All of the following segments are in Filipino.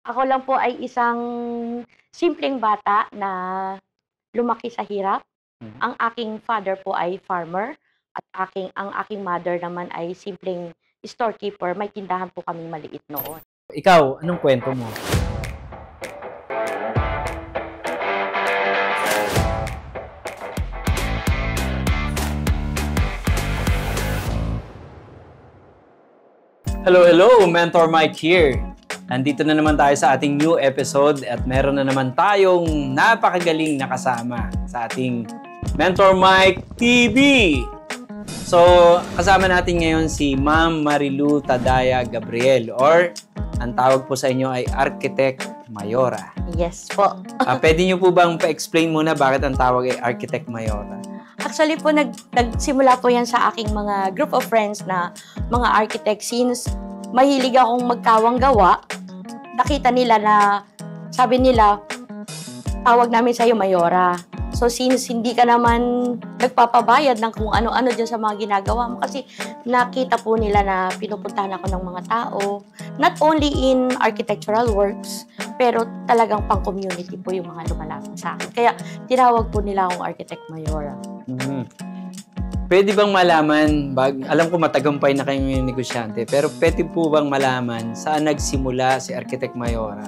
Ako lang po ay isang simpleng bata na lumaki sa hirap. Ang aking father po ay farmer at ang aking mother naman ay simpleng storekeeper. May tindahan po kaming maliit noon. Ikaw, anong kwento mo? Hello! Mentor Mike here. Nandito na naman tayo sa ating new episode at meron na naman tayong napakagaling na kasama sa ating Mentor Mike TV. So, kasama natin ngayon si Ma'am Marilu Tadaya Gabriel or ang tawag po sa inyo ay Architect Mayora. Yes po. Pwede niyo po bang pa-explain muna bakit ang tawag ay Architect Mayora? Actually po, nagsimula po yan sa aking mga group of friends na mga architect. Since mahilig akong magkawang gawa, nakita nila na, sabi nila, tawag namin sa'yo Mayora. So since hindi ka naman nagpapabayad ng kung ano-ano dyan sa mga ginagawa mo, kasi nakita po nila na pinupuntahan ako ng mga tao, not only in architectural works, pero talagang pang-community po yung mga lumalapit sa akin. Kaya tinawag po nila akong Architect Mayora. Pwede bang malaman, alam ko matagumpay na kayong negosyante, pero pwede po bang malaman saan nagsimula si Architect Mayora?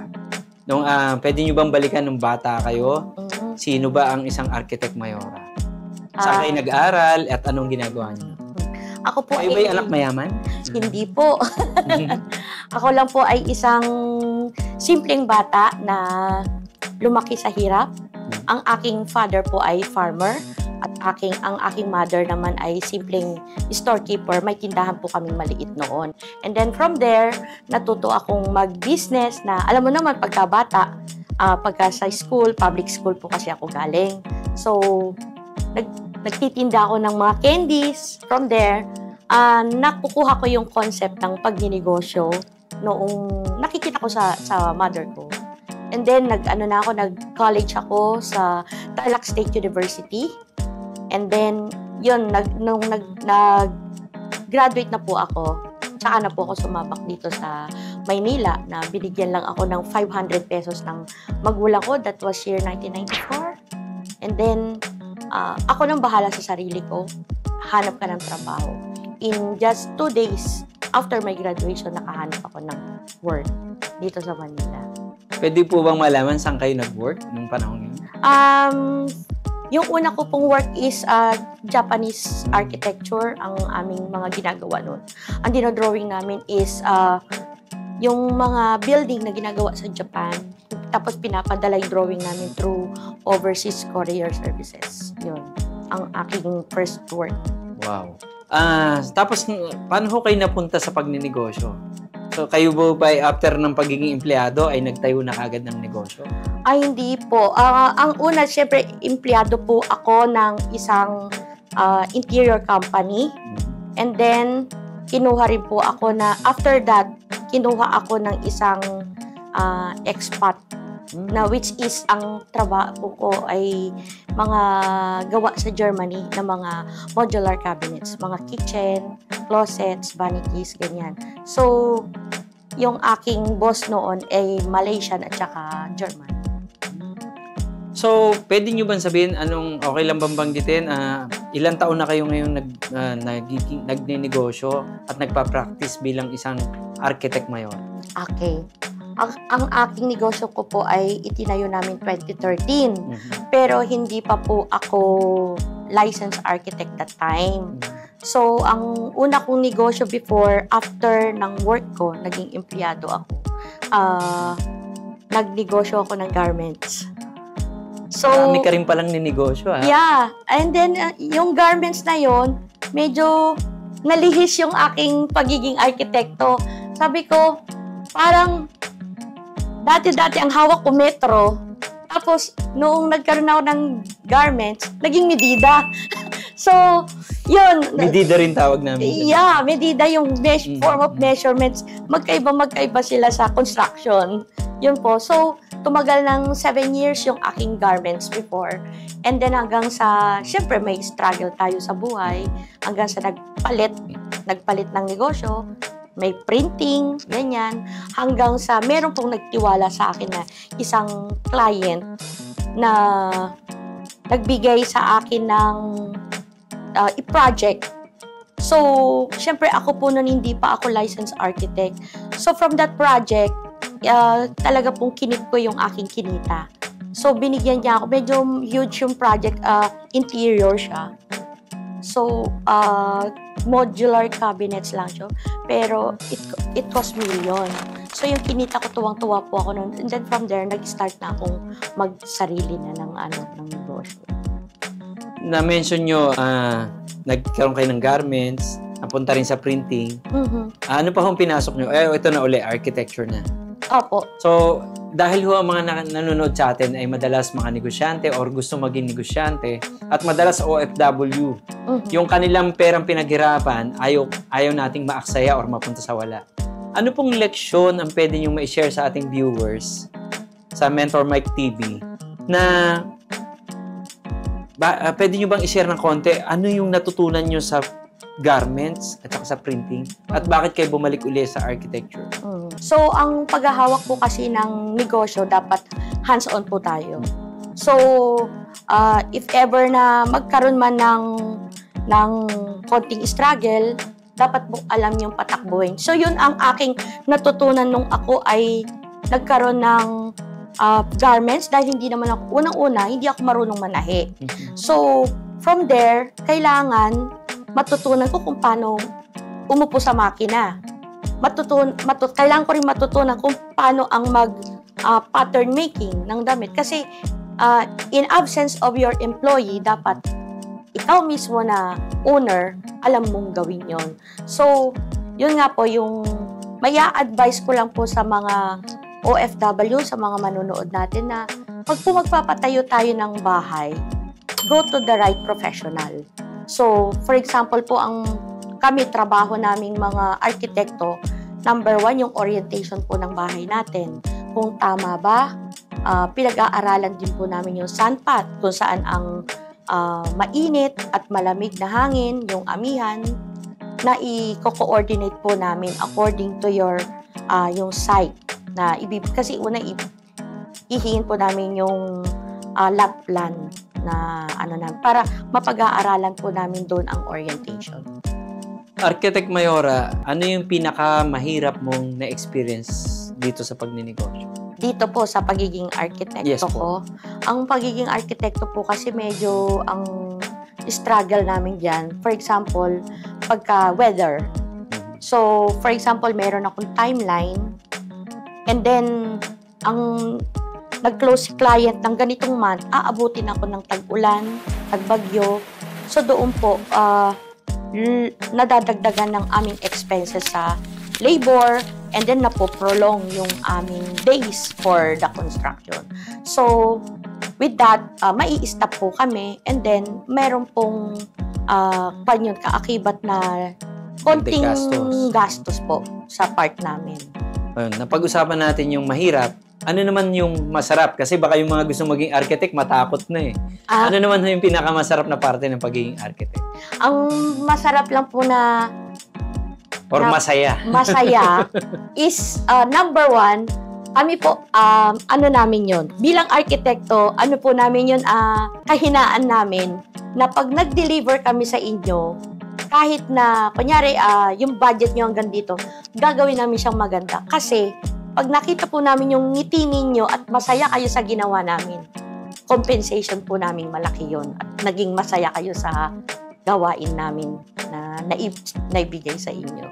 Pwede nyo bang balikan nung bata kayo? Sino ba ang isang Architect Mayora? Saan kayo nag-aaral at anong ginagawa niyo? Ako po ay anak mayaman? Hindi po. Ako lang po ay isang simpleng bata na lumaki sa hirap. Ang aking father po ay farmer at ang aking mother naman ay simpleng storekeeper. May tindahan po kaming maliit noon. And then from there, natuto akong mag-business na, alam mo naman, pagkabata, pagka sa school, public school po kasi ako galing. So, nagtitinda ako ng mga candies. From there, nakukuha ko yung concept ng pagninegosyo noong nakikita ko sa mother ko. And then, nag-college ako sa Tarlac State University. And then, yun, nung nag-graduate na po ako, tsaka na po ako sumabak dito sa Maynila na binigyan lang ako ng 500 pesos ng magulang ko. That was year 1994. And then, ako nang bahala sa sarili ko. Hanap ka ng trabaho. In just 2 days after my graduation, nakahanap ako ng work dito sa Manila. Pwede po bang malaman saan kayo nag-work nung panahon yun? Yung una ko pong work is Japanese architecture, ang aming mga ginagawa noon. Ang dinodrawing namin is yung mga building na ginagawa sa Japan. Tapos pinapadala yung drawing namin through overseas courier services. Yun, ang aking first work. Wow. Tapos, paano ho kayo napunta sa pagninegosyo? So, kayo ba after ng pagiging empleyado ay nagtayo na kagad ng negosyo? Ay, hindi po. Ang una, syempre, empleyado po ako ng isang interior company. And then, kinuha rin po ako na, after that, kinuha ako ng isang expat na which is ang trabaho ko ay mga gawa sa Germany na mga modular cabinets, mga kitchen, closets, vanities, ganyan. So, yung aking boss noon ay Malaysian at saka German. So, pwede nyo bang sabihin okay lang bang banggitin, ilang taon na kayo ngayon nagnenegosyo at nagpa-practice bilang isang Architect Mayor? Okay. Ang aking negosyo ko po ay itinayo namin 2013. Pero hindi pa po ako licensed architect that time. So, ang una kong negosyo before, after ng work ko, naging empleyado ako. Nagnegosyo ako ng garments. So, marami ka rin palang ninegosyo, ha? Yeah. And then, yung garments na yon, medyo nalihis yung aking pagiging arkitekto. Sabi ko, parang dati ang hawak ko metro. Tapos, noong nagkaroon ako ng garments, naging medida. So, yun. Medida rin tawag namin. Yeah, medida yung form of measurements. Magkaiba sila sa construction. Yun po. So, tumagal ng 7 years yung aking garments before. And then hanggang sa, syempre may struggle tayo sa buhay. Hanggang sa nagpalit ng negosyo. may printing, ganyan. Hanggang sa meron pong nagtiwala sa akin na isang client na nagbigay sa akin ng i-project. So, syempre ako po nun hindi pa ako licensed architect. So, from that project, talaga pong kinip ko yung aking kinita. So, binigyan niya ako. Medyo huge yung project. Interior siya. So, modular cabinets lang siya. Pero, it cost million. So, yung kinita ko, tuwang-tuwa po ako nun. And then from there, nag-start na akong mag-sarili na ng negosyo. Na-mention nyo, nagkaroon kayo ng garments, napunta rin sa printing. Ano pa kung pinasok nyo? Ito na uli, architecture na. Opo. So, dahil ho ang mga nanonood sa atin ay madalas mga negosyante or gusto maging negosyante at madalas OFW, yung kanilang perang pinaghirapan, ayaw nating maaksaya or mapunta sa wala. Ano pong leksyon ang pwede nyo ma-share sa ating viewers sa Mentor Mike TV na pwede nyo bang i-share ng konti ano yung natutunan nyo sa garments at saka sa printing at bakit kayo bumalik uli sa architecture? So, ang paghahawak po kasi ng negosyo, dapat hands-on po tayo. So, if ever na magkaroon man ng konting struggle, dapat po alam yung patakbuhin. So, yun ang aking natutunan nung ako ay nagkaroon ng garments dahil hindi naman ako, unang-una, hindi ako marunong manahi. So, from there, kailangan matutunan ko kung paano umupo sa makina. Kailangan ko rin matutunan kung paano ang pattern making ng damit. Kasi in absence of your employee, dapat ikaw mismo na owner, alam mong gawin yon. So, yun nga po, yung maya advice ko lang po sa mga OFW, sa mga manonood natin na pag po magpapatayo tayo ng bahay, go to the right professional. So, for example po, kami trabaho naming mga arkitekto, number 1, yung orientation po ng bahay natin. Kung tama ba, pinag-aaralan din po namin yung sunpath, kung saan ang mainit at malamig na hangin, yung amihan, na i-coordinate po namin according to yung site. Kasi una, ihingin po namin yung lot plan na para mapag-aaralan po namin doon ang orientation. Architect Mayora, ano yung pinaka-mahirap mong na-experience dito sa pagninegosyo? Dito po sa pagiging arkitekto ko. Ang pagiging arkitekto po kasi medyo ang struggle namin dyan. For example, pagka weather. So, for example, meron akong timeline and then ang nag-close si client ng ganitong month, aabutin ako ng tag-ulan, tag-bagyo. So doon po, nadadagdagan ng aming expenses sa labor and then napoprolong yung aming days for the construction. So, with that, mai-stop po kami and then meron pong kaakibat na konting gastos po sa part namin. Napag-usapan natin yung mahirap. Ano naman yung masarap? Kasi baka yung mga gusto maging architect, matakot na eh. Ano naman yung pinakamasarap na parte ng pagiging architect? Ang masarap lang po na... Or masaya. Masaya is, number 1, kami po, namin yun. Bilang arkitekto, po namin yun, kahinaan namin na pag nag-deliver kami sa inyo, kahit na, kunyari, yung budget nyo hanggang dito, gagawin namin siyang maganda. Kasi, pag nakita po namin yung ngiti ninyo at masaya kayo sa ginawa namin, compensation po namin malaki yon at naging masaya kayo sa gawain namin na naibigay sa inyo.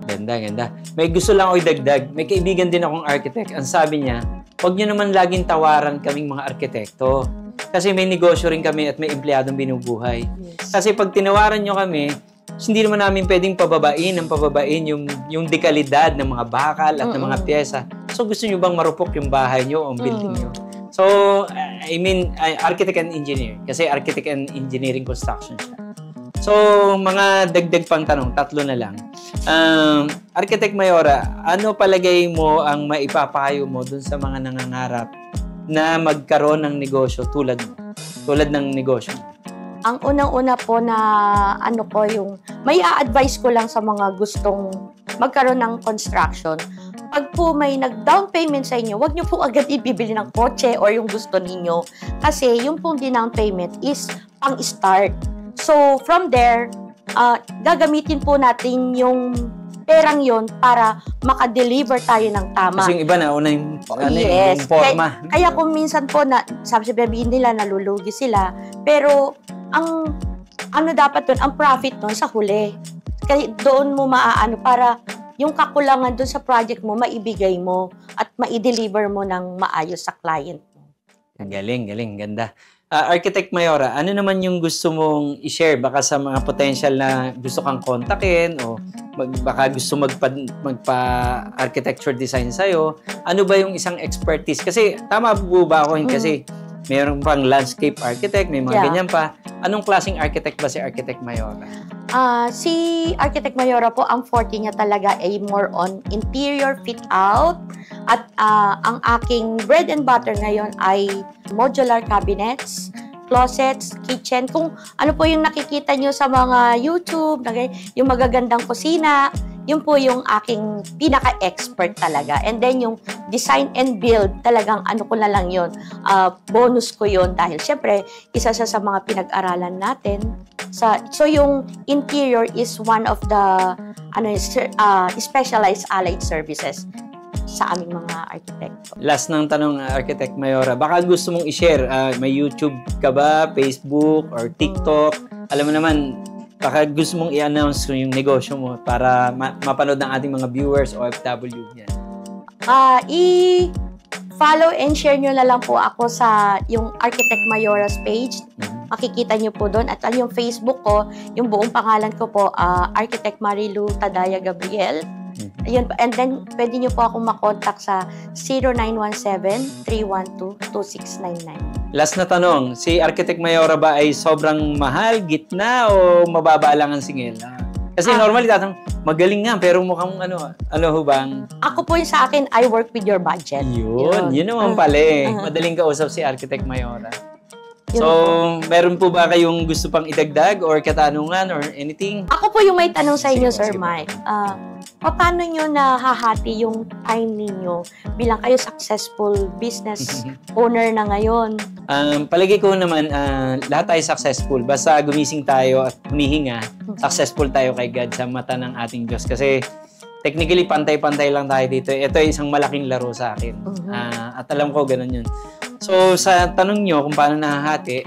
Ganda, ganda. May gusto lang ako idagdag. May kaibigan din akong architect. Ang sabi niya, huwag niyo naman laging tawaran kaming mga arkitekto. Kasi may negosyo rin kami at may empleyadong binubuhay. Yes. Kasi pag tinawaran niyo kami, hindi naman namin pwedeng pababain yung dekalidad ng mga bakal at ng mga pyesa. So, gusto nyo bang marupok yung bahay nyo o ang building nyo? So, I mean, architect and engineer. Kasi architect and engineering construction siya. So, mga dagdag pang tanong, 3 na lang. Architect Mayora, ano palagay mo ang maipapayo mo dun sa mga nangangarap na magkaroon ng negosyo tulad ng negosyo? Ang unang-una po na yung may a-advise ko lang sa mga gustong magkaroon ng construction, pag po may nag-down payment sa inyo, wag nyo po agad ibibili ng kotse or yung gusto ninyo. Kasi yung pong down payment is pang-start. So, from there, gagamitin po natin yung perang yon para maka-deliver tayo ng tama. Kasi yung iba na una yung, yes. yung forma. Kaya kung minsan po, sabihin nila, nalulugi sila. Pero, ang dapat doon, ang profit doon sa huli. Kaya doon mo maaano para yung kakulangan doon sa project mo, maibigay mo at ma-deliver mo ng maayos sa client mo. Galing, ganda. Architect Mayora, ano naman yung gusto mong i-share? Baka sa mga potential na gusto kang kontakin o baka gusto magpa-architecture design sa'yo. Ano ba yung isang expertise? Kasi tama po ba ako? Kasi mayroon pang landscape architect, may mga ganyan pa. Anong klaseng architect ba si Architect Mayora? Si Architect Mayora po, ang forte niya talaga ay more on interior fit out. At ang aking bread and butter ngayon ay modular cabinets, closets, kitchen. Kung ano po yung nakikita nyo sa mga YouTube, yung magagandang kusina, yun po yung aking pinaka-expert talaga. And then yung design and build, talagang ano ko na lang yun, bonus ko yun dahil syempre, isa sa mga pinag-aralan natin. So yung interior is one of the specialized allied services sa aming mga architect. Last ng tanong, Architect Mayora, baka gusto mong i-share, may YouTube ka ba, Facebook, or TikTok? Alam mo naman, baka gusto mong i-announce yung negosyo mo para mapanood ng ating mga viewers o OFW yan. I-follow and share nyo na lang po ako sa yung Architect Mayora's page. Makikita nyo po doon. At yung Facebook ko, yung buong pangalan ko po, Architect Marilu Tadaya Gabriel. Ayun, and then, pwede nyo po akong makontak sa 0917-312-2699. Last na tanong, si Architect Mayora ba ay sobrang mahal, gitna, o mababa lang ang singil? Kasi normally tatanong, magaling nga, pero mukhang ano bang? Ako po yung sa akin, I work with your budget. Yun naman pala eh. Madaling kausap si Architect Mayora. So, meron po ba kayong gusto pang idagdag or katanungan or anything? Ako po yung may tanong sa inyo, Sir Mike. Paano nyo nahahati yung time ninyo bilang kayo successful business owner na ngayon? Palagi ko naman, lahat tayo successful. Basta gumising tayo at humihinga, successful tayo kay God sa mata ng ating Diyos. Kasi technically, pantay-pantay lang tayo dito. Ito ay isang malaking laro sa akin. At alam ko, ganun yun. So, sa tanong nyo kung paano nahahati,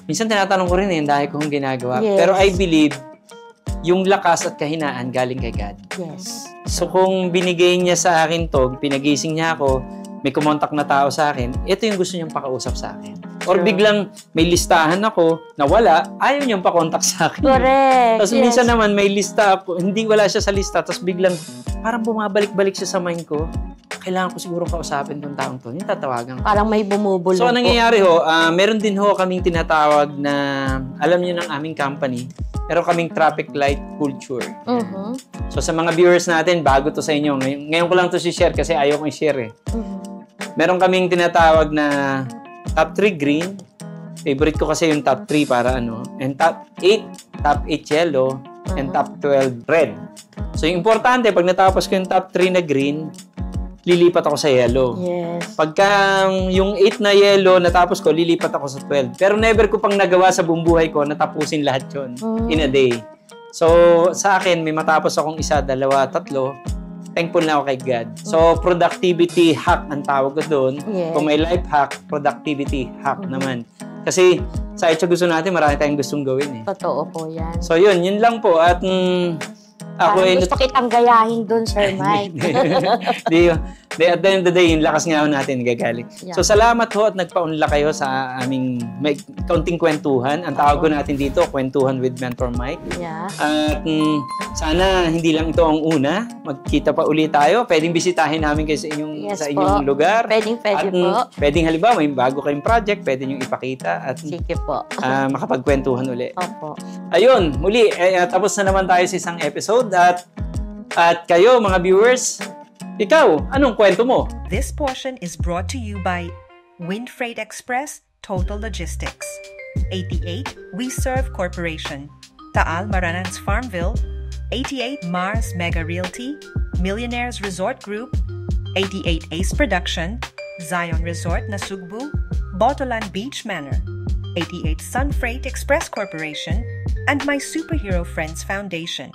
minsan tinatanong ko rin dahil kung ginagawa. Yes. Pero I believe, yung lakas at kahinaan galing kay God. Yes. So, kung binigay niya sa akin to, pinagising niya ako, may kumontak na tao sa akin, ito yung gusto niyang pakausap sa akin. Or biglang may listahan ako na wala, ayaw niyang pakontak sa akin. Correct. Tapos minsan naman may lista ako, hindi wala siya sa lista, tapos biglang parang bumabalik-balik siya sa mind ko. Kailangan ko siguro kausapin tong taong to. Yung tatawagan ko. Parang may bumubulong So, nangyayari meron din kaming tinatawag na, alam niyo ng aming company, meron kaming traffic light culture. So, sa mga viewers natin, bago to sa inyo. Ngayon ko lang to share kasi ayaw kong i-share eh. Meron kaming tinatawag na top 3 green. Favorite ko kasi yung top 3 para and top 8 yellow, and top 12 red. So, yung importante, pag natapos ko yung top 3 na green, lilipat ako sa yellow. Yes. Pagka yung 8 na yellow, natapos ko, lilipat ako sa 12. Pero never ko pang nagawa sa buong buhay ko, natapusin lahat yun in a day. So, sa akin, may matapos akong 1, 2, 3, thankful na ako kay God. So, productivity hack ang tawag ko doon. Yes. Kung may life hack, productivity hack naman. Kasi sa ito gusto natin, marami tayong gustong gawin eh. Totoo po yan. So, yun lang po. At ako gusto kitang gayahin doon, Sir Mike. At the end of the day, yung lakas nga natin gagaling. Yeah. So, salamat ho at nagpaunla kayo sa aming may kaunting kwentuhan. Ang tawag ko natin dito, Kwentuhan with Mentor Mike. Yeah. At sana hindi lang ito ang una. Magkita pa ulit tayo. Pwedeng bisitahin namin kayo sa inyong lugar. Pwede po. Pwedeng halimbawa, may bago kayong project, pwede nyo ipakita. At sige po. makapagkwentuhan ulit. Opo. Ayun, muli, tapos na naman tayo sa isang episode. At kayo, mga viewers, ikaw, anong kwento mo? This portion is brought to you by Wind Freight Express Total Logistics, 88 We Serve Corporation, Taal Maranans Farmville, 88 Mars Mega Realty, Millionaires Resort Group, 88 Ace Production, Zion Resort Nasugbu, Botolan Beach Manor, 88 Sun Freight Express Corporation, and My Superhero Friends Foundation.